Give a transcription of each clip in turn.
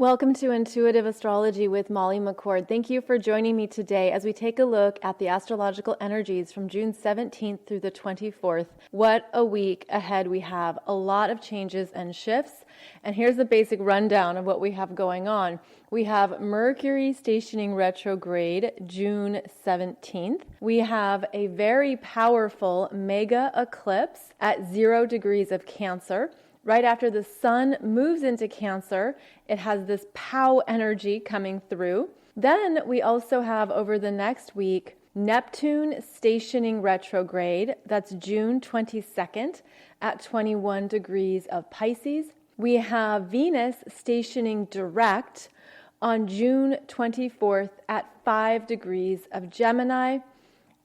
Welcome to Intuitive Astrology with Molly McCord. Thank you for joining me today as we take a look at the astrological energies from June 17th through the 24th. What a week ahead we have. A lot of changes and shifts. And here's the basic rundown of what we have going on. We have Mercury stationing retrograde June 17th. We have a very powerful mega eclipse at 0 degrees of Cancer. Right after the sun moves into Cancer, it has this pow energy coming through. Then we also have over the next week, Neptune stationing retrograde. That's June 22nd at 21 degrees of Pisces. We have Venus stationing direct on June 24th at 5 degrees of Gemini.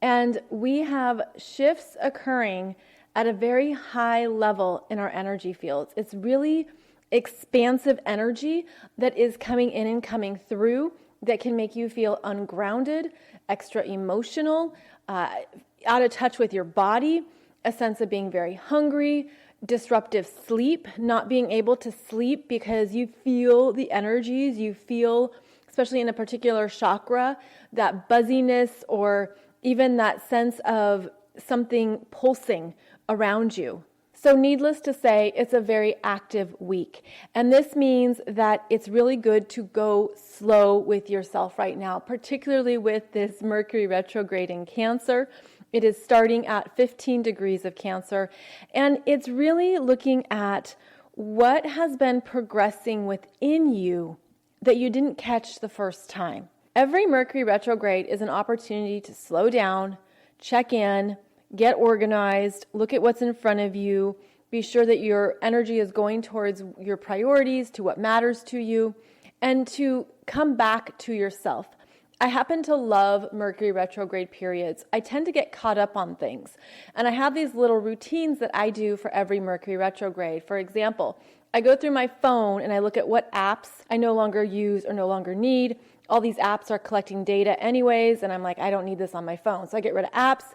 And we have shifts occurring at a very high level in our energy fields. It's really expansive energy that is coming in and coming through that can make you feel ungrounded, extra emotional, out of touch with your body, a sense of being very hungry, disruptive sleep, not being able to sleep because you feel the energies, you feel, especially in a particular chakra, that buzziness or even that sense of something pulsing around you. So needless to say, it's a very active week. And this means that it's really good to go slow with yourself right now, particularly with this Mercury retrograde in Cancer. It is starting at 15 degrees of Cancer, and it's really looking at what has been progressing within you that you didn't catch the first time. Every Mercury retrograde is an opportunity to slow down, check in, get organized, look at what's in front of you, be sure that your energy is going towards your priorities, to what matters to you, and to come back to yourself. I happen to love Mercury retrograde periods. I tend to get caught up on things, and I have these little routines that I do for every Mercury retrograde. For example, I go through my phone and I look at what apps I no longer use or no longer need. All these apps are collecting data anyways, and I'm like, I don't need this on my phone. So I get rid of apps.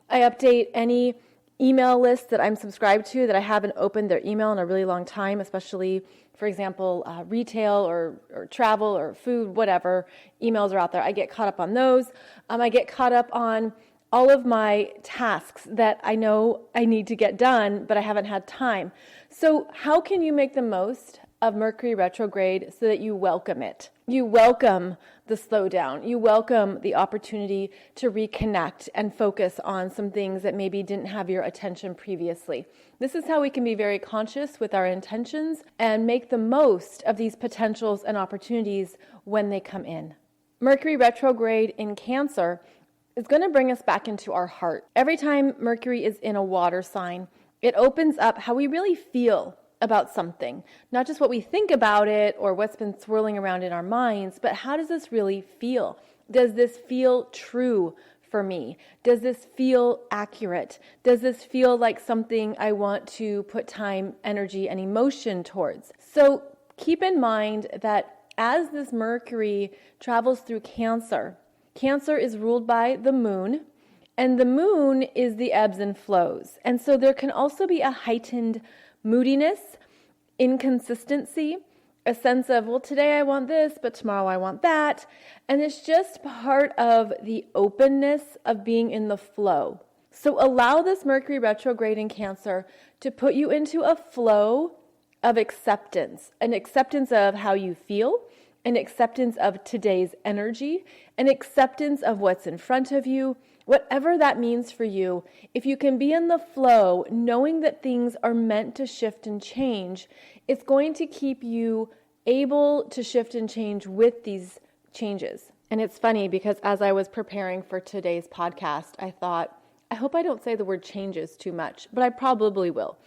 I update any email list that I'm subscribed to that I haven't opened their email in a really long time, especially, for example, retail or travel or food, whatever emails are out there. I get caught up on those. I get caught up on all of my tasks that I know I need to get done, but I haven't had time. So how can you make the most of Mercury retrograde so that you welcome it? You welcome the slowdown. You welcome the opportunity to reconnect and focus on some things that maybe didn't have your attention previously. This is how we can be very conscious with our intentions and make the most of these potentials and opportunities when they come in. Mercury retrograde in Cancer is going to bring us back into our heart. Every time Mercury is in a water sign, it opens up how we really feel about something, not just what we think about it or what's been swirling around in our minds, but how does this really feel? Does this feel true for me? Does this feel accurate? Does this feel like something I want to put time, energy, and emotion towards? So keep in mind that as this Mercury travels through Cancer, Cancer is ruled by the moon, and the moon is the ebbs and flows. And so there can also be a heightened moodiness, inconsistency, a sense of, well, today I want this, but tomorrow I want that. And it's just part of the openness of being in the flow. So allow this Mercury retrograde in Cancer to put you into a flow of acceptance, an acceptance of how you feel, an acceptance of today's energy, an acceptance of what's in front of you, whatever that means for you. If you can be in the flow, knowing that things are meant to shift and change, it's going to keep you able to shift and change with these changes. And it's funny because as I was preparing for today's podcast, I thought, I hope I don't say the word changes too much, but I probably will.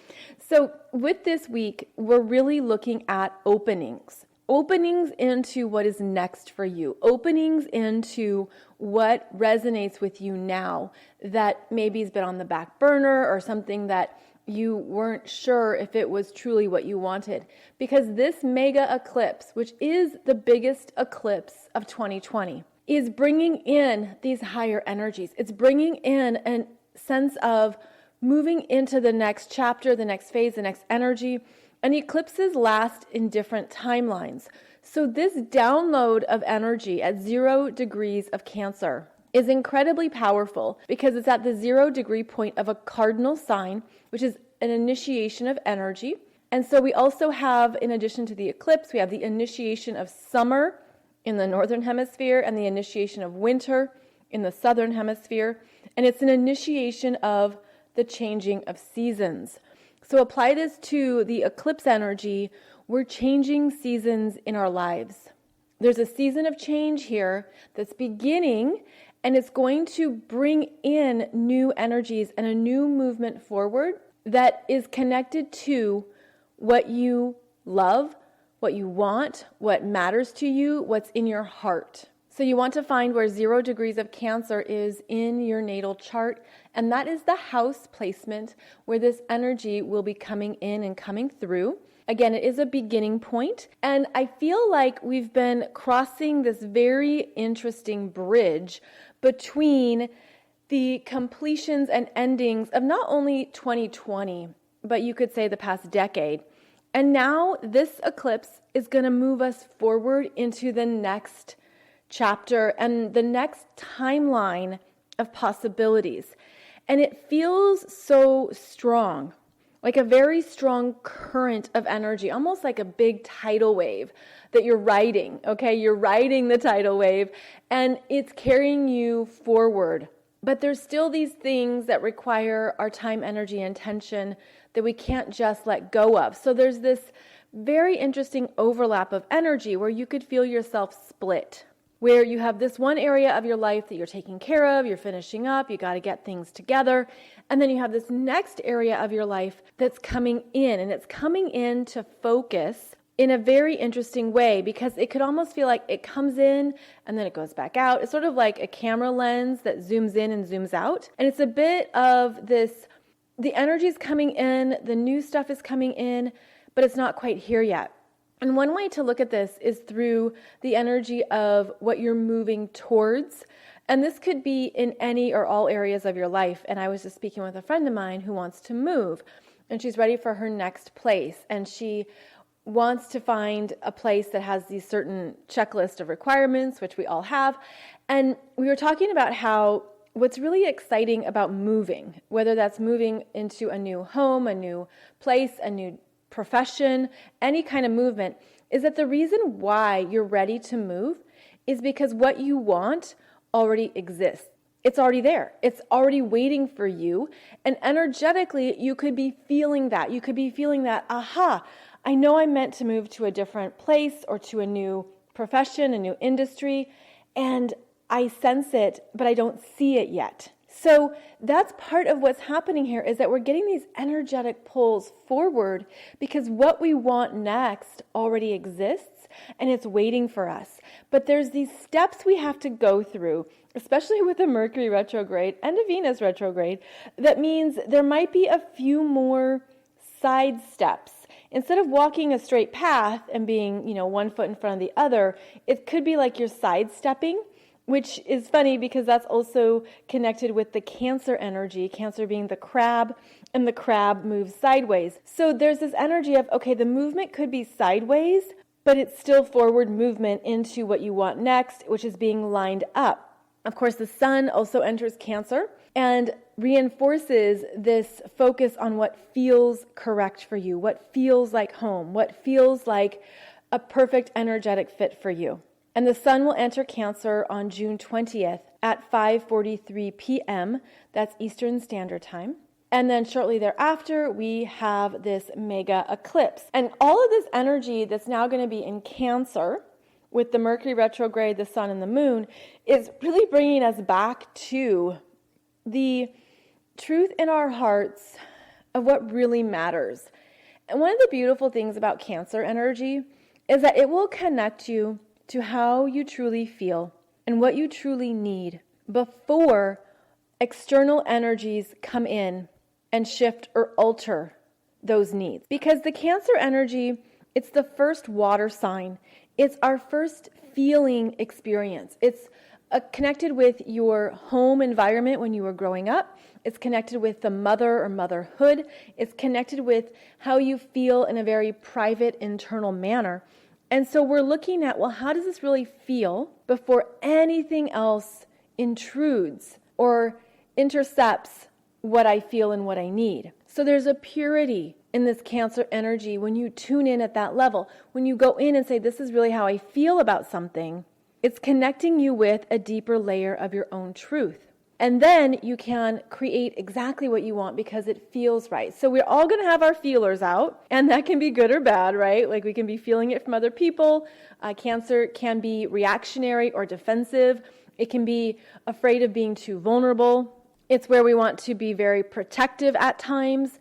So with this week, we're really looking at openings. Openings into what is next for you. Openings into what resonates with you now that maybe has been on the back burner or something that you weren't sure if it was truly what you wanted. Because this mega eclipse, which is the biggest eclipse of 2020, is bringing in these higher energies. It's bringing in a sense of moving into the next chapter, the next phase, the next energy. And eclipses last in different timelines. So this download of energy at 0 degrees of Cancer is incredibly powerful because it's at the 0 degree point of a cardinal sign, which is an initiation of energy. And so we also have, in addition to the eclipse, we have the initiation of summer in the northern hemisphere and the initiation of winter in the southern hemisphere. And it's an initiation of the changing of seasons. So apply this to the eclipse energy. We're changing seasons in our lives. There's a season of change here that's beginning, and it's going to bring in new energies and a new movement forward that is connected to what you love, what you want, what matters to you, what's in your heart. So you want to find where 0 degrees of Cancer is in your natal chart, and that is the house placement where this energy will be coming in and coming through. Again, it is a beginning point, and I feel like we've been crossing this very interesting bridge between the completions and endings of not only 2020, but you could say the past decade. And now this eclipse is going to move us forward into the next chapter and the next timeline of possibilities. And it feels so strong, like a very strong current of energy, almost like a big tidal wave that you're riding, okay? You're riding the tidal wave and it's carrying you forward. But there's still these things that require our time, energy, and attention that we can't just let go of. So there's this very interesting overlap of energy where you could feel yourself split, where you have this one area of your life that you're taking care of, you're finishing up, you got to get things together. And then you have this next area of your life that's coming in, and it's coming in to focus in a very interesting way because it could almost feel like it comes in and then it goes back out. It's sort of like a camera lens that zooms in and zooms out. And it's a bit of this, the energy is coming in, the new stuff is coming in, but it's not quite here yet. And one way to look at this is through the energy of what you're moving towards. And this could be in any or all areas of your life. And I was just speaking with a friend of mine who wants to move, and she's ready for her next place. And she wants to find a place that has these certain checklist of requirements, which we all have. And we were talking about how what's really exciting about moving, whether that's moving into a new home, a new place, a new profession, any kind of movement, is that the reason why you're ready to move is because what you want already exists. It's already there. It's already waiting for you. And energetically, you could be feeling that. You could be feeling that, aha, I know I'm meant to move to a different place or to a new profession, a new industry, and I sense it, but I don't see it yet. So that's part of what's happening here is that we're getting these energetic pulls forward because what we want next already exists and it's waiting for us. But there's these steps we have to go through, especially with a Mercury retrograde and a Venus retrograde. That means there might be a few more side steps. Instead of walking a straight path and being, one foot in front of the other, it could be like you're sidestepping, which is funny because that's also connected with the Cancer energy, Cancer being the crab, and the crab moves sideways. So there's this energy of, okay, the movement could be sideways, but it's still forward movement into what you want next, which is being lined up. Of course, the sun also enters Cancer and reinforces this focus on what feels correct for you, what feels like home, what feels like a perfect energetic fit for you. And the sun will enter Cancer on June 20th at 5:43 p.m. That's Eastern Standard Time. And then shortly thereafter, we have this mega eclipse. And all of this energy that's now going to be in Cancer with the Mercury retrograde, the sun and the moon is really bringing us back to the truth in our hearts of what really matters. And one of the beautiful things about Cancer energy is that it will connect you to how you truly feel and what you truly need before external energies come in and shift or alter those needs. Because the Cancer energy, it's the first water sign. It's our first feeling experience. It's connected with your home environment when you were growing up. It's connected with the mother or motherhood. It's connected with how you feel in a very private, internal manner. And so we're looking at, well, how does this really feel before anything else intrudes or intercepts what I feel and what I need? So there's a purity in this Cancer energy when you tune in at that level. When you go in and say, this is really how I feel about something, it's connecting you with a deeper layer of your own truth. And then you can create exactly what you want because it feels right. So we're all going to have our feelers out, and that can be good or bad, right? Like we can be feeling it from other people. Cancer can be reactionary or defensive. It can be afraid of being too vulnerable. It's where we want to be very protective at times,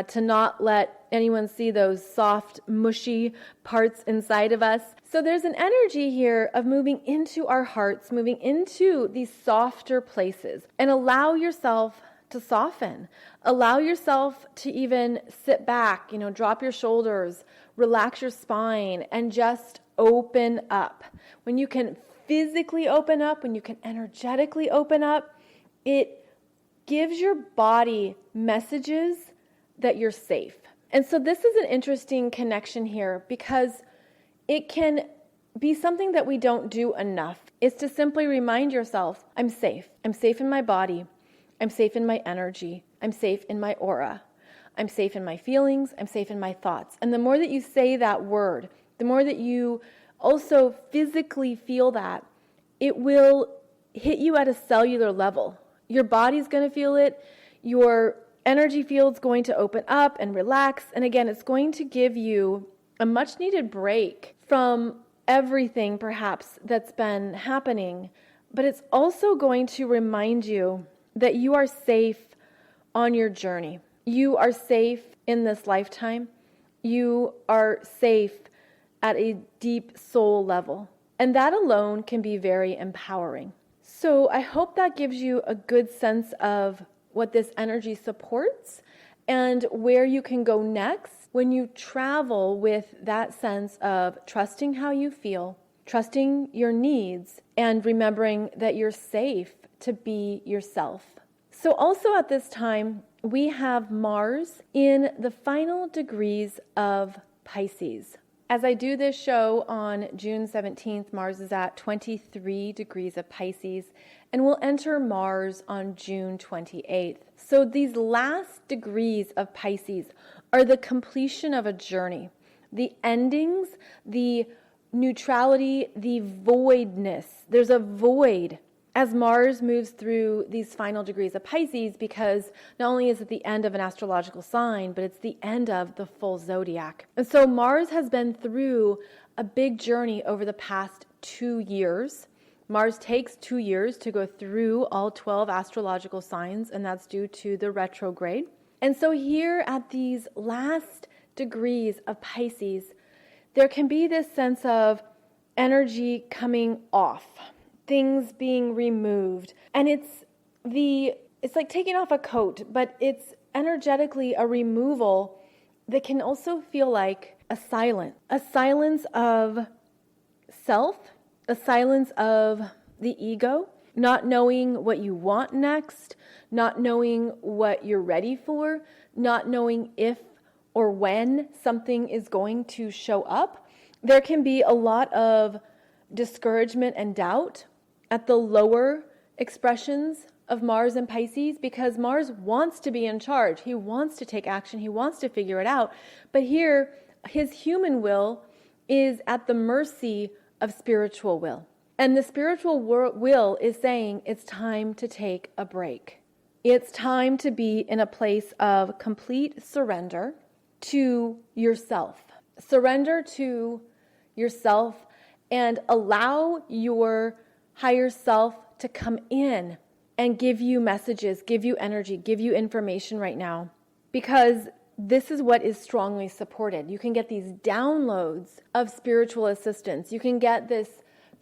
to not let anyone see those soft, mushy parts inside of us. So there's an energy here of moving into our hearts, moving into these softer places, and allow yourself to soften. Allow yourself to even sit back, drop your shoulders, relax your spine, and just open up. When you can physically open up, when you can energetically open up, it gives your body messages that you're safe. And so this is an interesting connection here because it can be something that we don't do enough. It's to simply remind yourself, I'm safe. I'm safe in my body. I'm safe in my energy. I'm safe in my aura. I'm safe in my feelings. I'm safe in my thoughts. And the more that you say that word, the more that you also physically feel that, it will hit you at a cellular level. Your body's going to feel it. Your energy field's going to open up and relax. And again, it's going to give you a much needed break from everything perhaps that's been happening. But it's also going to remind you that you are safe on your journey. You are safe in this lifetime. You are safe at a deep soul level. And that alone can be very empowering. So I hope that gives you a good sense of what this energy supports and where you can go next when you travel with that sense of trusting how you feel, trusting your needs, and remembering that you're safe to be yourself. So also at this time, we have Mars in the final degrees of Pisces. As I do this show on June 17th, Mars is at 23 degrees of Pisces, and will enter Mars on June 28th. So these last degrees of Pisces are the completion of a journey. The endings, the neutrality, the voidness. There's a void as Mars moves through these final degrees of Pisces, because not only is it the end of an astrological sign, but it's the end of the full zodiac. And so Mars has been through a big journey over the past 2 years. Mars takes 2 years to go through all 12 astrological signs, and that's due to the retrograde. And so here at these last degrees of Pisces, there can be this sense of energy coming off, things being removed. And it's like taking off a coat, but it's energetically a removal that can also feel like a silence of self, a silence of the ego, not knowing what you want next, not knowing what you're ready for, not knowing if or when something is going to show up. There can be a lot of discouragement and doubt at the lower expressions of Mars and Pisces, because Mars wants to be in charge. He wants to take action. He wants to figure it out. But here, his human will is at the mercy of spiritual will. And the spiritual will is saying it's time to take a break. It's time to be in a place of complete surrender to yourself. Surrender to yourself and allow your higher self to come in and give you messages, give you energy, give you information right now. Because this is what is strongly supported. You can get these downloads of spiritual assistance. You can get this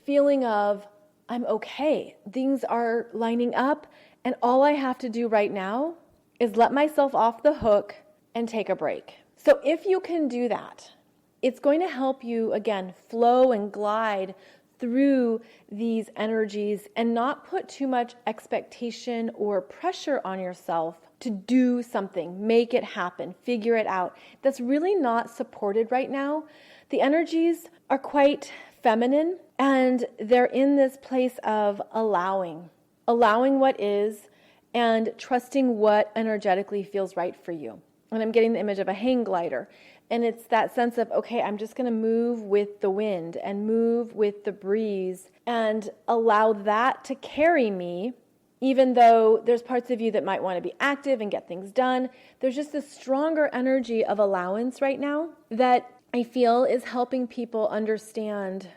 feeling of, I'm okay. Things are lining up, and all I have to do right now is let myself off the hook and take a break. So if you can do that, it's going to help you, again, flow and glide through these energies and not put too much expectation or pressure on yourself to do something, make it happen, figure it out. That's really not supported right now. The energies are quite feminine, and they're in this place of allowing what is and trusting what energetically feels right for you. And I'm getting the image of a hang glider. And it's that sense of, okay, I'm just going to move with the wind and move with the breeze and allow that to carry me. Even though there's parts of you that might want to be active and get things done, there's just this stronger energy of allowance right now that I feel is helping people understand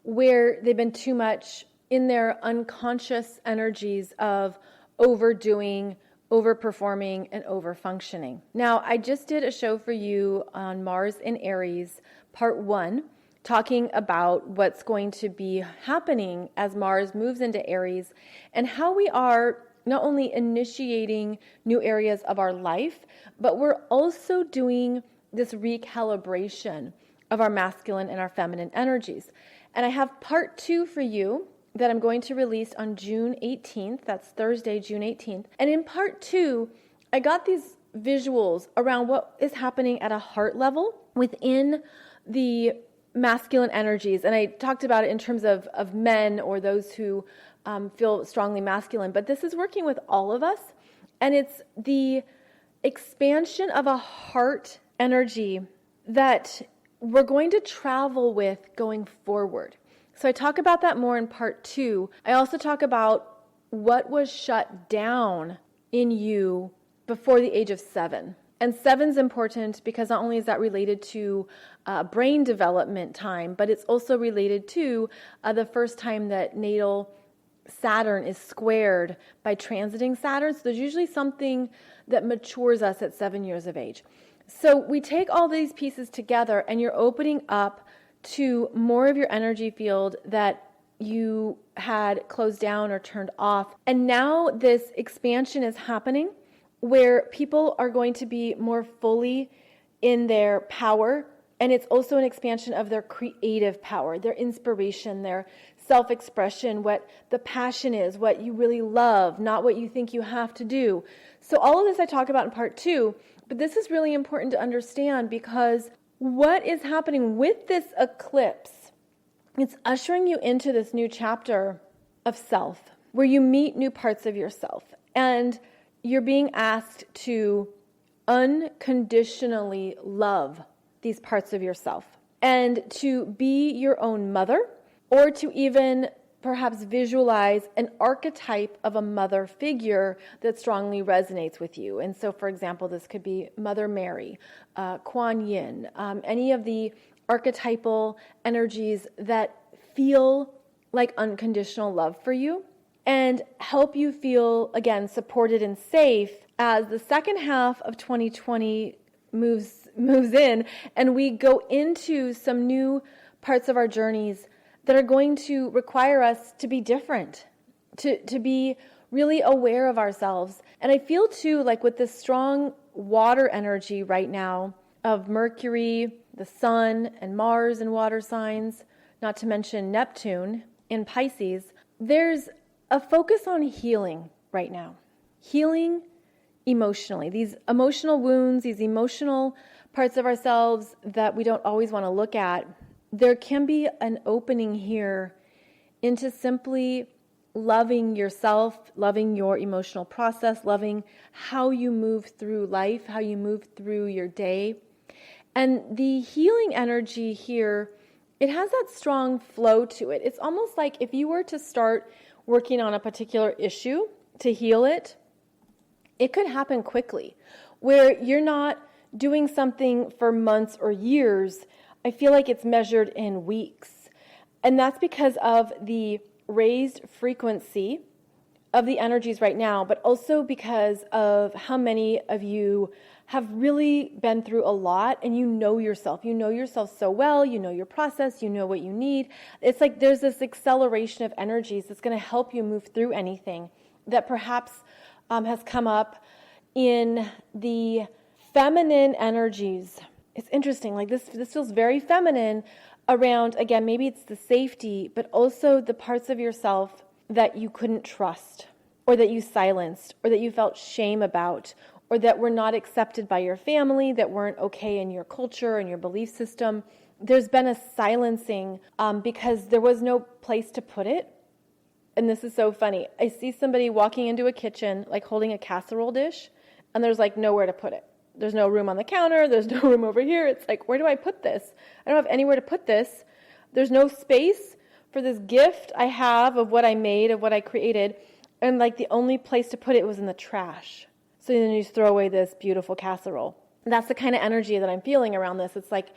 where they've been too much in their unconscious energies of overdoing, overperforming, and overfunctioning. Now, I just did a show for you on Mars in Aries, part 1, talking about what's going to be happening as Mars moves into Aries and how we are not only initiating new areas of our life, but we're also doing this recalibration of our masculine and our feminine energies. And I have part 2 for you that I'm going to release on June 18th. That's Thursday, June 18th. And in part 2, I got these visuals around what is happening at a heart level within the masculine energies. And I talked about it in terms of men or those who feel strongly masculine. But this is working with all of us. And it's the expansion of a heart energy that we're going to travel with going forward. So I talk about that more in part 2. I also talk about what was shut down in you before the age of 7. And 7's important because not only is that related to brain development time, but it's also related to the first time that natal Saturn is squared by transiting Saturn. So there's usually something that matures us at 7 years of age. So we take all these pieces together and you're opening up to more of your energy field that you had closed down or turned off. And now this expansion is happening where people are going to be more fully in their power. And it's also an expansion of their creative power, their inspiration, their self-expression, what the passion is, what you really love, not what you think you have to do. So all of this I talk about in part 2, but this is really important to understand because what is happening with this eclipse, it's ushering you into this new chapter of self, where you meet new parts of yourself. And you're being asked to unconditionally love these parts of yourself and to be your own mother, or to even perhaps visualize an archetype of a mother figure that strongly resonates with you. And so, for example, this could be Mother Mary, Kuan Yin, any of the archetypal energies that feel like unconditional love for you and help you feel, again, supported and safe as the second half of 2020 moves in and we go into some new parts of our journeys that are going to require us to be different, to be really aware of ourselves. And I feel too, like with this strong water energy right now of Mercury, the Sun, and Mars in water signs, not to mention Neptune in Pisces, there's a focus on healing right now. Healing emotionally. These emotional wounds, these emotional parts of ourselves that we don't always want to look at, there can be an opening here into simply loving yourself, loving your emotional process, loving how you move through life, how you move through your day. And the healing energy here, it has that strong flow to it. It's almost like if you were to start working on a particular issue to heal it, it could happen quickly, where you're not doing something for months or years. I feel like it's measured in weeks. And that's because of the raised frequency of the energies right now, but also because of how many of you have really been through a lot and you know yourself. You know yourself so well, you know your process, you know what you need. It's like there's this acceleration of energies that's going to help you move through anything that perhaps has come up in the feminine energies. It's interesting, like this feels very feminine around, again, maybe it's the safety, but also the parts of yourself that you couldn't trust, or that you silenced, or that you felt shame about, or that were not accepted by your family, that weren't okay in your culture and your belief system. There's been a silencing because there was no place to put it. And this is so funny. I see somebody walking into a kitchen, like holding a casserole dish, and there's like nowhere to put it. There's no room on the counter. There's no room over here. It's like, where do I put this? I don't have anywhere to put this. There's no space for this gift I have of what I made, of what I created. And like the only place to put it was in the trash. So then you just throw away this beautiful casserole. And that's the kind of energy that I'm feeling around this. It's like,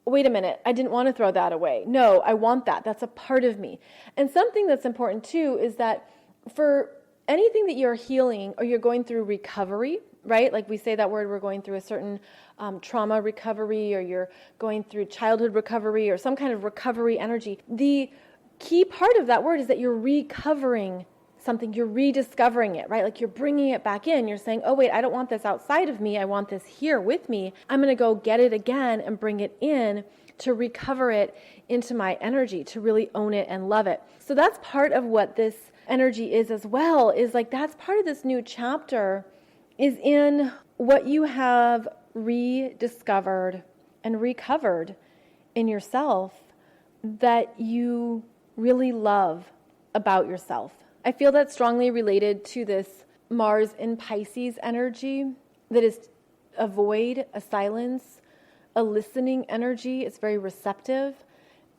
wait a minute, I didn't want to throw that away. No, I want that. That's a part of me. And something that's important too is that for anything that you're healing or you're going through recovery, right? Like we say that word, we're going through a certain trauma recovery, or you're going through childhood recovery, or some kind of recovery energy. The key part of that word is that you're recovering something, you're rediscovering it, right? Like you're bringing it back in. You're saying, oh wait, I don't want this outside of me. I want this here with me. I'm going to go get it again and bring it in to recover it into my energy, to really own it and love it. So that's part of what this energy is as well, is like that's part of this new chapter, is in what you have rediscovered and recovered in yourself that you really love about yourself. I feel that's strongly related to this Mars in Pisces energy that is a void, a silence, a listening energy. It's very receptive.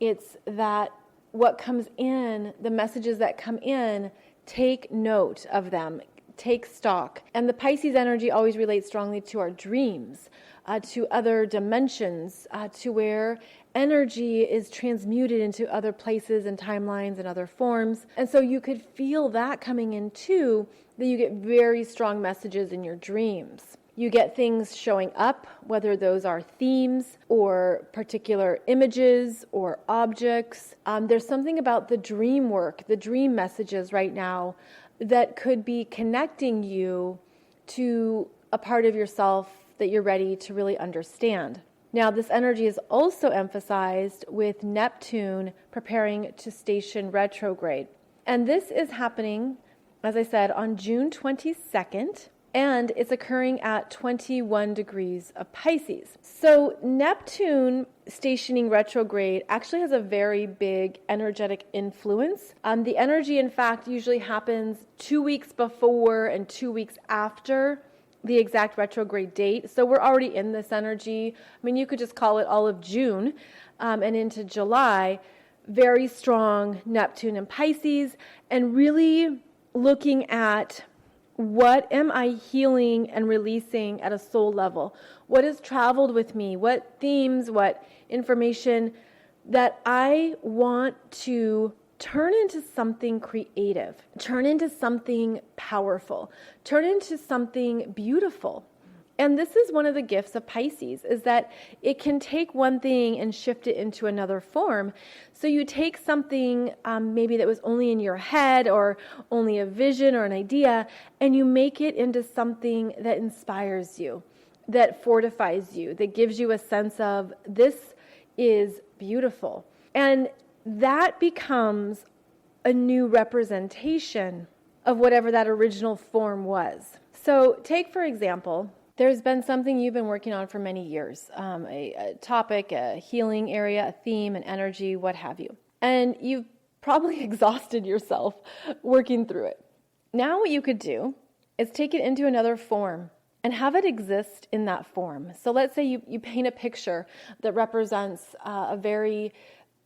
It's that what comes in, the messages that come in, take note of them, take stock. And the Pisces energy always relates strongly to our dreams, to other dimensions, to where energy is transmuted into other places and timelines and other forms. And so you could feel that coming in too, that you get very strong messages in your dreams. You get things showing up, whether those are themes or particular images or objects. There's something about the dream work, the dream messages right now that could be connecting you to a part of yourself that you're ready to really understand. Now, this energy is also emphasized with Neptune preparing to station retrograde. And this is happening, as I said, on June 22nd, and it's occurring at 21 degrees of Pisces. So Neptune stationing retrograde actually has a very big energetic influence. The energy, in fact, usually happens 2 weeks before and 2 weeks after the exact retrograde date. So we're already in this energy. I mean, you could just call it all of June and into July. Very strong Neptune and Pisces, and really looking at what am I healing and releasing at a soul level? What has traveled with me? What themes, what information that I want to turn into something creative, turn into something powerful, turn into something beautiful. And this is one of the gifts of Pisces, is that it can take one thing and shift it into another form. So you take something maybe that was only in your head or only a vision or an idea, and you make it into something that inspires you, that fortifies you, that gives you a sense of this is beautiful. And that becomes a new representation of whatever that original form was. So take, for example, there's been something you've been working on for many years, a topic, a healing area, a theme, an energy, what have you. And you've probably exhausted yourself working through it. Now what you could do is take it into another form and have it exist in that form. So let's say you paint a picture that represents a very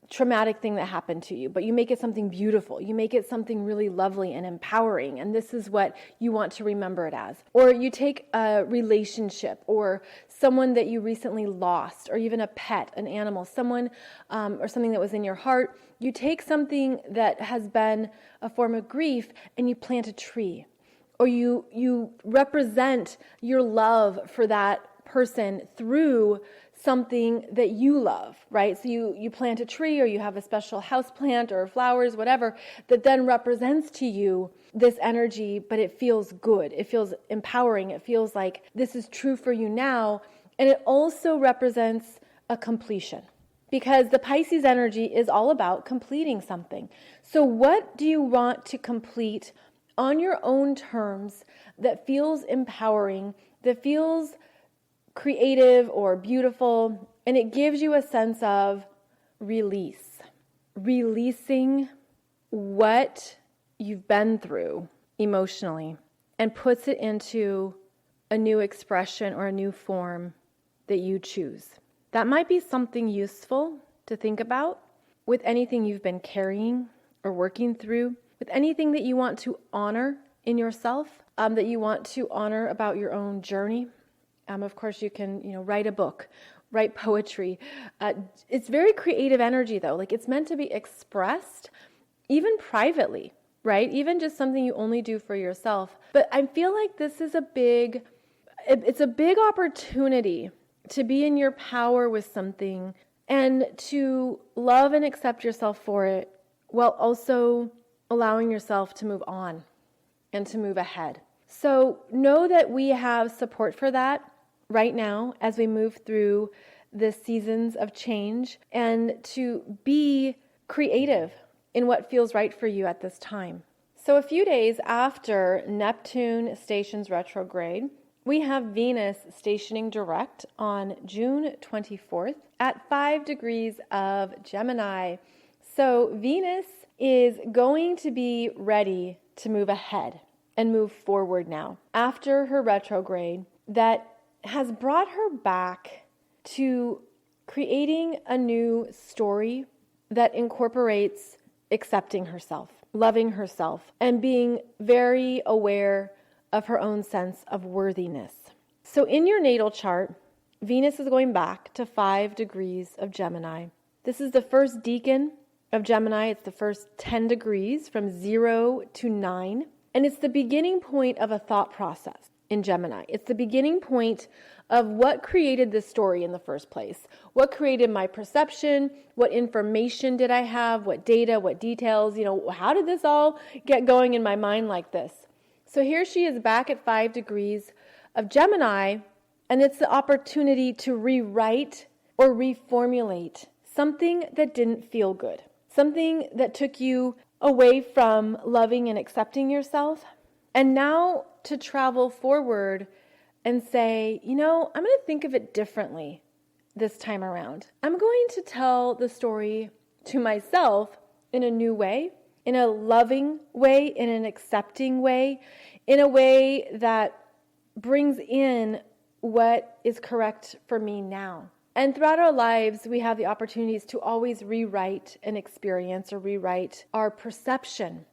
traumatic thing that happened to you, but you make it something beautiful. You make it something really lovely and empowering, and this is what you want to remember it as. Or you take a relationship or someone that you recently lost, or even a pet, an animal, someone or something that was in your heart. You take something that has been a form of grief and you plant a tree, or you represent your love for that person through something that you love, right? So you plant a tree, or you have a special house plant or flowers, whatever, that then represents to you this energy, but it feels good. It feels empowering. It feels like this is true for you now. And it also represents a completion. because the Pisces energy is all about completing something. So what do you want to complete on your own terms that feels empowering, that feels creative or beautiful, and it gives you a sense of release, releasing what you've been through emotionally and puts it into a new expression or a new form that you choose. That might be something useful to think about with anything you've been carrying or working through, with anything that you want to honor in yourself, that you want to honor about your own journey. Of course, you can, write a book, write poetry. It's very creative energy, though. Like, it's meant to be expressed even privately, right? Even just something you only do for yourself. But I feel like this is it's a big opportunity to be in your power with something and to love and accept yourself for it, while also allowing yourself to move on and to move ahead. So know that we have support for that right now as we move through the seasons of change, and to be creative in what feels right for you at this time. So a few days after Neptune stations retrograde, we have Venus stationing direct on June 24th at 5 degrees of Gemini. So Venus is going to be ready to move ahead and move forward now after her retrograde that has brought her back to creating a new story that incorporates accepting herself, loving herself, and being very aware of her own sense of worthiness. So in your natal chart, Venus is going back to 5 degrees of Gemini. This is the first decan of Gemini. It's the first 10 degrees from 0 to 9. And it's the beginning point of a thought process in Gemini. It's the beginning point of what created this story in the first place. What created my perception? What information did I have? What data? What details? How did this all get going in my mind like this? So here she is back at 5 degrees of Gemini, and it's the opportunity to rewrite or reformulate something that didn't feel good, something that took you away from loving and accepting yourself, and now to travel forward and say, I'm going to think of it differently this time around. I'm going to tell the story to myself in a new way, in a loving way, in an accepting way, in a way that brings in what is correct for me now. And throughout our lives, we have the opportunities to always rewrite an experience or rewrite our perception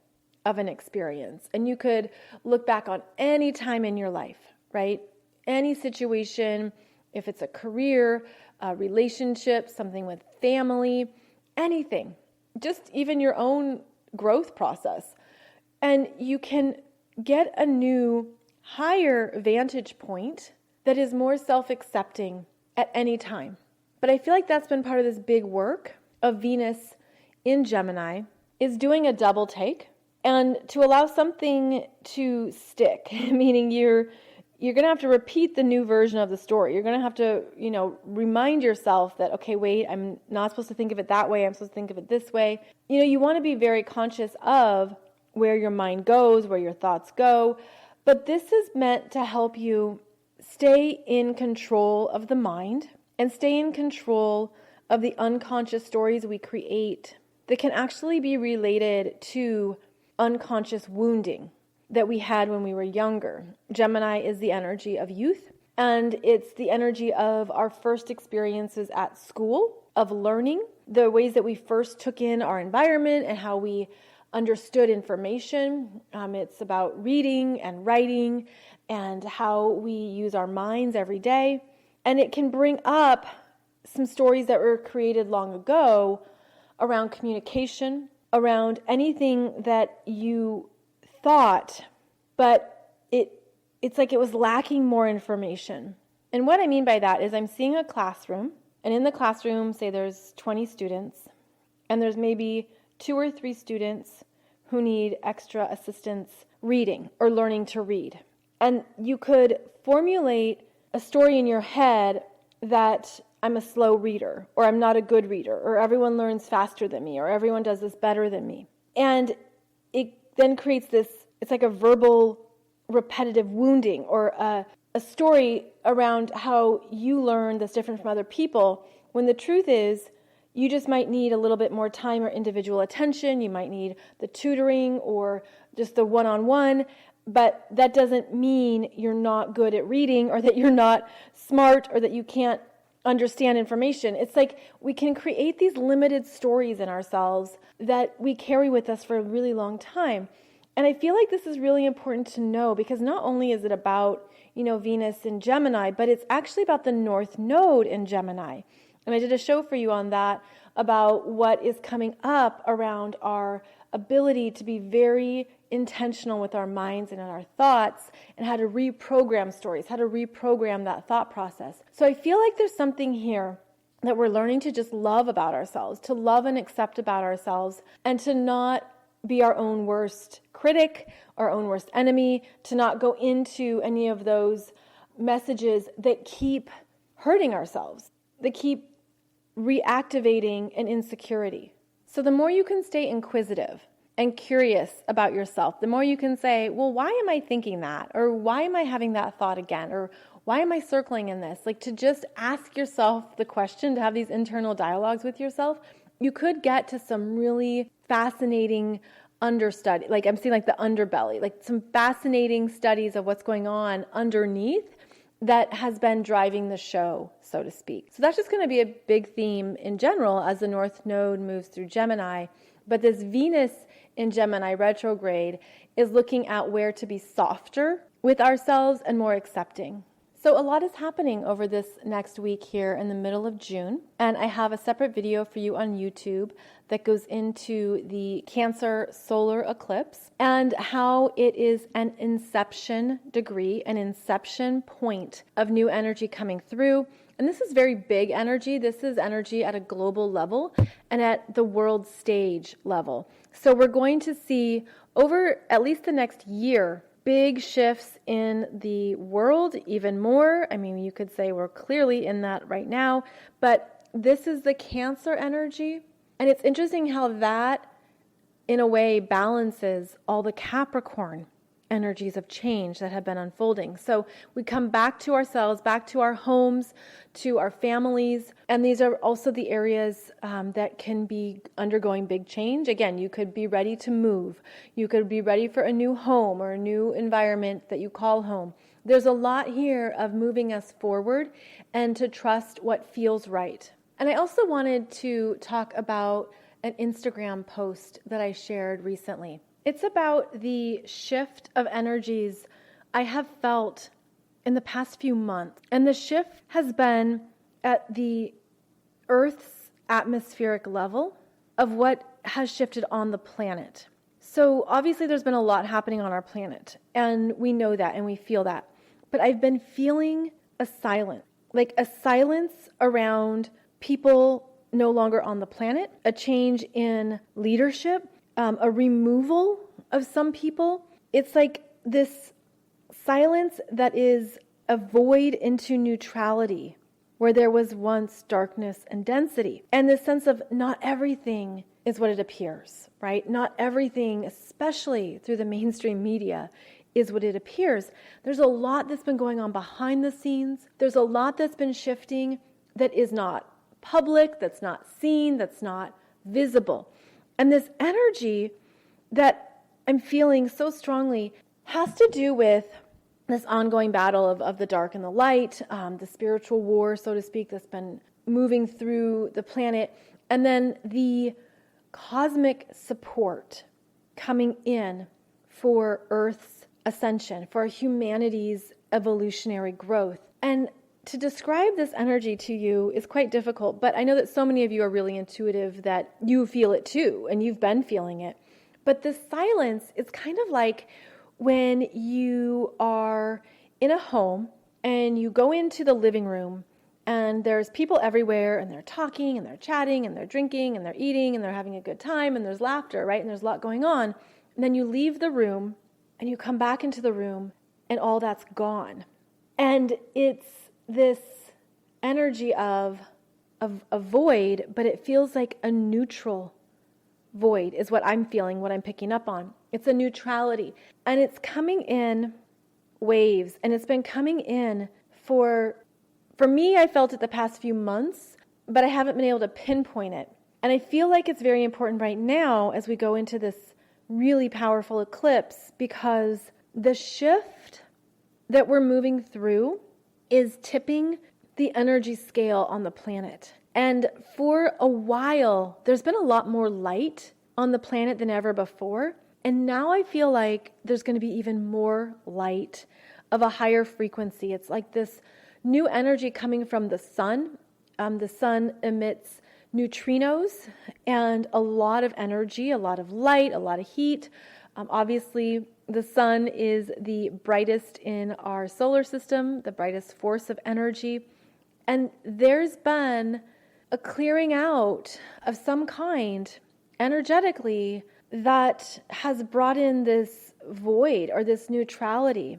of an experience. And you could look back on any time in your life, right? Any situation, if it's a career, a relationship, something with family, anything, just even your own growth process. And you can get a new, higher vantage point that is more self-accepting at any time. But I feel like that's been part of this big work of Venus in Gemini, is doing a double take and to allow something to stick, meaning you're going to have to repeat the new version of the story. You're going to have to, remind yourself that, okay, wait, I'm not supposed to think of it that way. I'm supposed to think of it this way. You want to be very conscious of where your mind goes, where your thoughts go. But this is meant to help you stay in control of the mind and stay in control of the unconscious stories we create that can actually be related to unconscious wounding that we had when we were younger. Gemini is the energy of youth, and it's the energy of our first experiences at school, of learning, the ways that we first took in our environment and how we understood information. It's about reading and writing and how we use our minds every day. And it can bring up some stories that were created long ago around communication, around anything that you thought, but it's like it was lacking more information. And what I mean by that is I'm seeing a classroom, and in the classroom, say there's 20 students, and there's maybe 2 or 3 students who need extra assistance reading or learning to read. And you could formulate a story in your head that I'm a slow reader, or I'm not a good reader, or everyone learns faster than me, or everyone does this better than me. And it then creates this, it's like a verbal repetitive wounding, or a story around how you learn that's different from other people, when the truth is you just might need a little bit more time or individual attention. You might need the tutoring or just the one-on-one, but that doesn't mean you're not good at reading, or that you're not smart, or that you can't understand information. It's like we can create these limited stories in ourselves that we carry with us for a really long time. And I feel like this is really important to know, because not only is it about, Venus in Gemini, but it's actually about the North Node in Gemini. And I did a show for you on that about what is coming up around our ability to be very intentional with our minds and in our thoughts, and how to reprogram stories, how to reprogram that thought process. So I feel like there's something here that we're learning to just love about ourselves, to love and accept about ourselves, and to not be our own worst critic, our own worst enemy, to not go into any of those messages that keep hurting ourselves, that keep reactivating an insecurity. So the more you can stay inquisitive and curious about yourself, the more you can say, well, why am I thinking that? Or why am I having that thought again? Or why am I circling in this? Like, to just ask yourself the question, to have these internal dialogues with yourself, you could get to some really fascinating understudy. Like, I'm seeing like the underbelly, like some fascinating studies of what's going on underneath that has been driving the show, so to speak. So that's just going to be a big theme in general as the North Node moves through Gemini. But this Venus in Gemini retrograde is looking at where to be softer with ourselves and more accepting. So a lot is happening over this next week here in the middle of June. And I have a separate video for you on YouTube that goes into the Cancer Solar Eclipse and how it is an inception degree, an inception point of new energy coming through. And this is very big energy. This is energy at a global level and at the world stage level. So we're going to see over at least the next year big shifts in the world, even more. I mean, you could say we're clearly in that right now, but this is the Cancer energy. And it's interesting how that, in a way, balances all the Capricorn energies of change that have been unfolding. So we come back to ourselves, back to our homes, to our families. And these are also the areas that can be undergoing big change. Again, you could be ready to move. You could be ready for a new home or a new environment that you call home. There's a lot here of moving us forward and to trust what feels right. And I also wanted to talk about an Instagram post that I shared recently. It's about the shift of energies I have felt in the past few months. And the shift has been at the Earth's atmospheric level of what has shifted on the planet. So obviously there's been a lot happening on our planet, and we know that and we feel that. But I've been feeling a silence, like a silence around people no longer on the planet, a change in leadership, a removal of some people. It's like this silence that is a void into neutrality, where there was once darkness and density. And this sense of not everything is what it appears, right? Not everything, especially through the mainstream media, is what it appears. There's a lot that's been going on behind the scenes. There's a lot that's been shifting that is not public, that's not seen, that's not visible. And this energy that I'm feeling so strongly has to do with this ongoing battle of the dark and the light, the spiritual war, so to speak, that's been moving through the planet, and then the cosmic support coming in for Earth's ascension, for humanity's evolutionary growth. And to describe this energy to you is quite difficult, but I know that so many of you are really intuitive that you feel it too, and you've been feeling it. But this silence is kind of like when you are in a home and you go into the living room and there's people everywhere and they're talking and they're chatting and they're drinking and they're eating and they're having a good time and there's laughter, right? And there's a lot going on. And then you leave the room and you come back into the room and all that's gone. And it's this energy of a void, but it feels like a neutral void is what I'm feeling, what I'm picking up on. It's a neutrality. And it's coming in waves, and it's been coming in for me, I felt it the past few months, but I haven't been able to pinpoint it. And I feel like it's very important right now as we go into this really powerful eclipse, because the shift that we're moving through is tipping the energy scale on the planet. And for a while, there's been a lot more light on the planet than ever before. And now I feel like there's going to be even more light of a higher frequency. It's like this new energy coming from the sun. The sun emits neutrinos and a lot of energy, a lot of light, a lot of heat. Obviously, the sun is the brightest in our solar system, the brightest force of energy. And there's been a clearing out of some kind energetically that has brought in this void or this neutrality.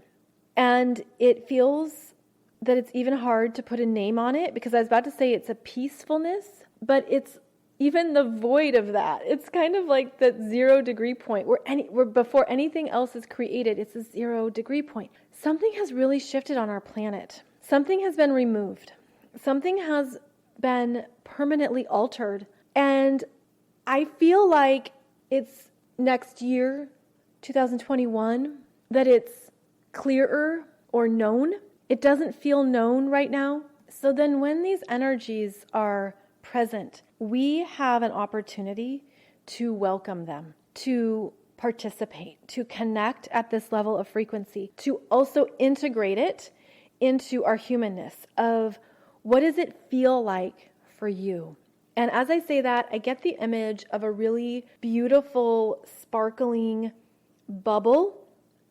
And it feels that it's even hard to put a name on it, because I was about to say it's a peacefulness, but it's even the void of that. It's kind of like that 0 degree point where before anything else is created, it's a 0 degree point. Something has really shifted on our planet. Something has been removed. Something has been permanently altered. And I feel like it's next year, 2021, that it's clearer or known. It doesn't feel known right now. So then when these energies are present, we have an opportunity to welcome them, to participate, to connect at this level of frequency, to also integrate it into our humanness of what does it feel like for you? And as I say that, I get the image of a really beautiful, sparkling bubble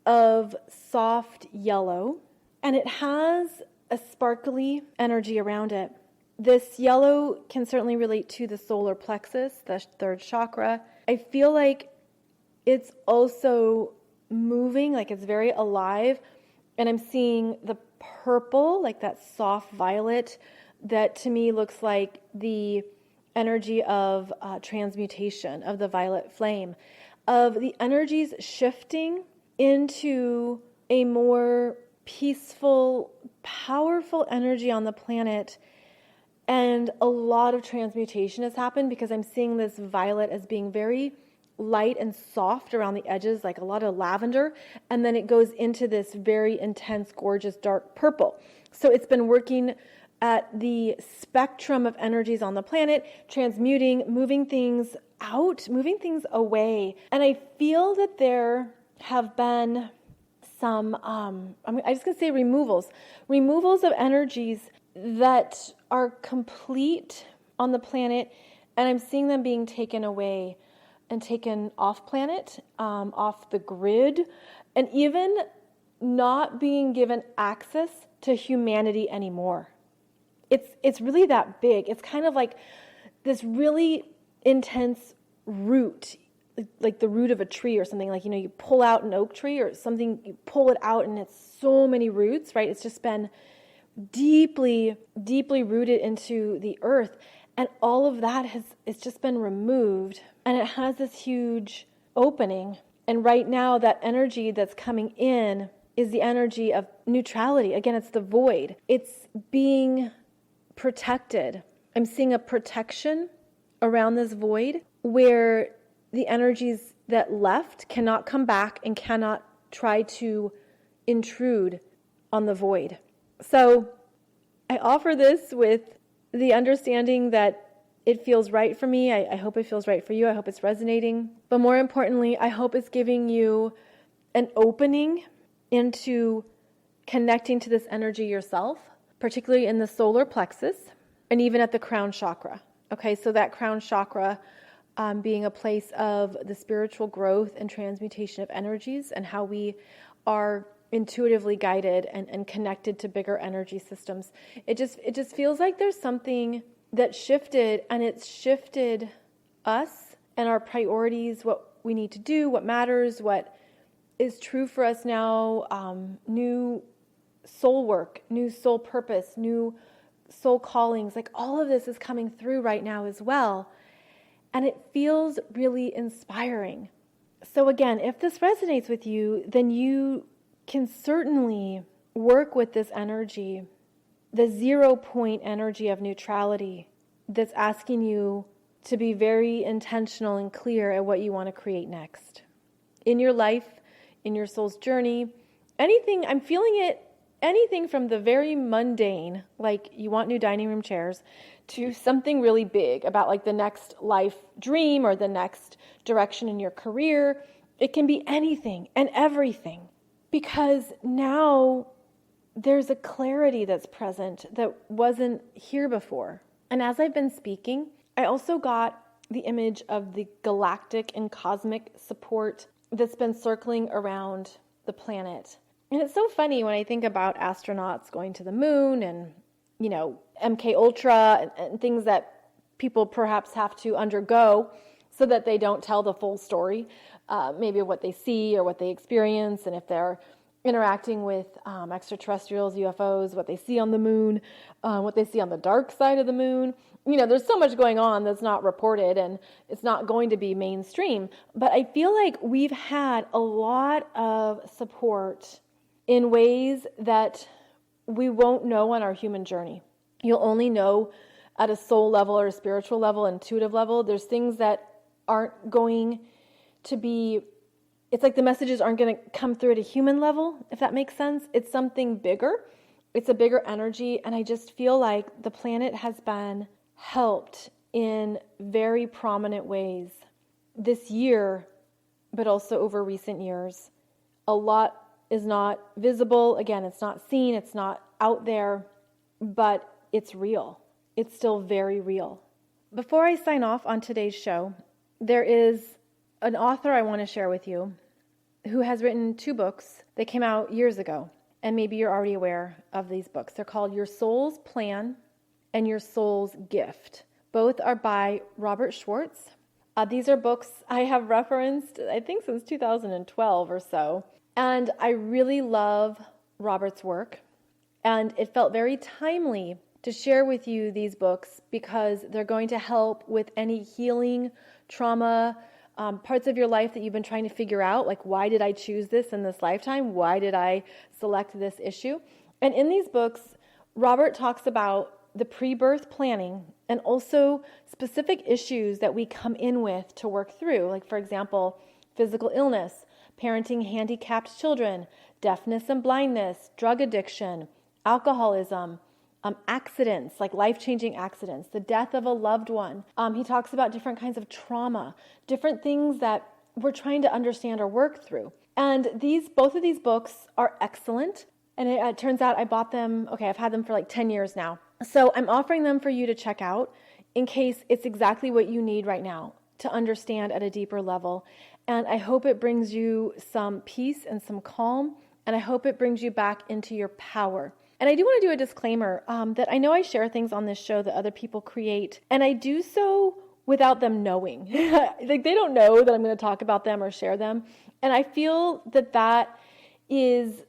of soft yellow, and it has a sparkly energy around it. This yellow can certainly relate to the solar plexus, the third chakra. I feel like it's also moving, like it's very alive. And I'm seeing the purple, like that soft violet, that to me looks like the energy of transmutation, of the violet flame, of the energies shifting into a more peaceful, powerful energy on the planet. And a lot of transmutation has happened, because I'm seeing this violet as being very light and soft around the edges, like a lot of lavender. And then it goes into this very intense, gorgeous, dark purple. So it's been working at the spectrum of energies on the planet, transmuting, moving things out, moving things away. And I feel that there have been some, I'm just going to say removals of energies that are complete on the planet, and I'm seeing them being taken away and taken off planet, off the grid, and even not being given access to humanity anymore. It's really that big. It's kind of like this really intense root, like the root of a tree or something. Like, you pull out an oak tree or something, you pull it out and it's so many roots, right? It's just been deeply, deeply rooted into the earth. And all of that it's just been removed. And it has this huge opening. And right now, that energy that's coming in is the energy of neutrality. Again, it's the void. It's being protected. I'm seeing a protection around this void where the energies that left cannot come back and cannot try to intrude on the void. So I offer this with the understanding that it feels right for me. I hope it feels right for you. I hope it's resonating. But more importantly, I hope it's giving you an opening into connecting to this energy yourself, particularly in the solar plexus and even at the crown chakra. Okay, so that crown chakra being a place of the spiritual growth and transmutation of energies, and how we are intuitively guided and connected to bigger energy systems. It just feels like there's something that shifted, and it's shifted us and our priorities, what we need to do, what matters, what is true for us now, new soul work, new soul purpose, new soul callings, like all of this is coming through right now as well. And it feels really inspiring. So again, if this resonates with you, then you can certainly work with this energy, the 0 point energy of neutrality that's asking you to be very intentional and clear at what you want to create next. In your life, in your soul's journey, anything, I'm feeling it, anything from the very mundane, like you want new dining room chairs, to something really big about like the next life dream or the next direction in your career. It can be anything and everything, because now there's a clarity that's present that wasn't here before. And as I've been speaking, I also got the image of the galactic and cosmic support that's been circling around the planet. And it's so funny when I think about astronauts going to the moon and, MK Ultra and things that people perhaps have to undergo so that they don't tell the full story, maybe of what they see or what they experience, and if they're interacting with extraterrestrials, UFOs, what they see on the moon, what they see on the dark side of the moon. There's so much going on that's not reported and it's not going to be mainstream. But I feel like we've had a lot of support in ways that we won't know on our human journey. You'll only know at a soul level or a spiritual level, intuitive level. There's things that aren't going to be, it's like the messages aren't going to come through at a human level, if that makes sense. It's something bigger. It's a bigger energy. And I just feel like the planet has been helped in very prominent ways this year, but also over recent years. A lot is not visible. Again, it's not seen. It's not out there, but it's real. It's still very real. Before I sign off on today's show, there is an author I want to share with you who has written 2 books that came out years ago. And maybe you're already aware of these books. They're called Your Soul's Plan and Your Soul's Gift. Both are by Robert Schwartz. These are books I have referenced, I think, since 2012 or so. And I really love Robert's work. And it felt very timely to share with you these books because they're going to help with any healing, trauma, parts of your life that you've been trying to figure out, like why did I choose this in this lifetime? Why did I select this issue? And in these books, Robert talks about the pre-birth planning and also specific issues that we come in with to work through. Like, for example, physical illness, parenting handicapped children, deafness and blindness, drug addiction, alcoholism, accidents, like life-changing accidents, the death of a loved one. He talks about different kinds of trauma, different things that we're trying to understand or work through. And both of these books are excellent. And it turns out I bought them, I've had them for like 10 years now. So I'm offering them for you to check out in case it's exactly what you need right now to understand at a deeper level. And I hope it brings you some peace and some calm. And I hope it brings you back into your power. And I do want to do a disclaimer that I know I share things on this show that other people create, and I do so without them knowing. Like, they don't know that I'm going to talk about them or share them. And I feel that is,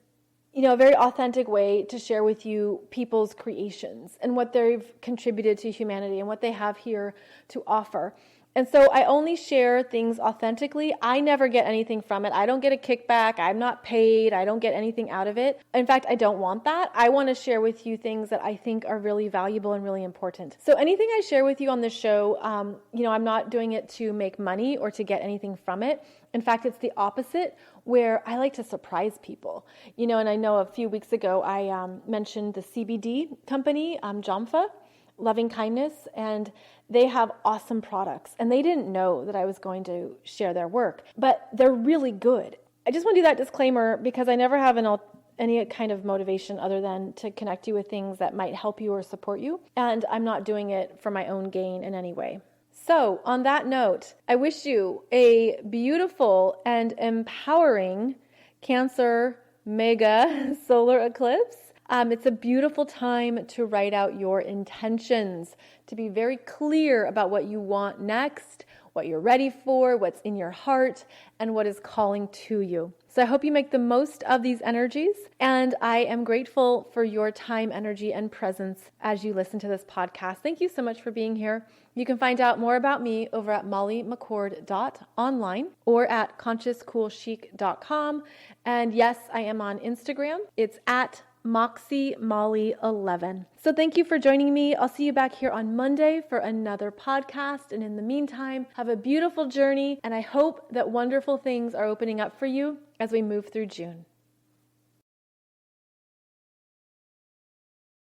a very authentic way to share with you people's creations and what they've contributed to humanity and what they have here to offer. And so I only share things authentically. I never get anything from it. I don't get a kickback. I'm not paid. I don't get anything out of it. In fact, I don't want that. I want to share with you things that I think are really valuable and really important. So anything I share with you on this show, I'm not doing it to make money or to get anything from it. In fact, it's the opposite, where I like to surprise people. And I know a few weeks ago, I mentioned the CBD company, Jamfa, Loving Kindness, and they have awesome products. And they didn't know that I was going to share their work, but they're really good. I just want to do that disclaimer because I never have any kind of motivation other than to connect you with things that might help you or support you. And I'm not doing it for my own gain in any way. So on that note, I wish you a beautiful and empowering Cancer mega solar eclipse. It's a beautiful time to write out your intentions, to be very clear about what you want next, what you're ready for, what's in your heart, and what is calling to you. So I hope you make the most of these energies, and I am grateful for your time, energy, and presence as you listen to this podcast. Thank you so much for being here. You can find out more about me over at mollymccord.online or at consciouscoolchic.com. And yes, I am on Instagram. It's at MoxieMolly11. So thank you for joining me. I'll see you back here on Monday for another podcast. And in the meantime, have a beautiful journey. And I hope that wonderful things are opening up for you as we move through June.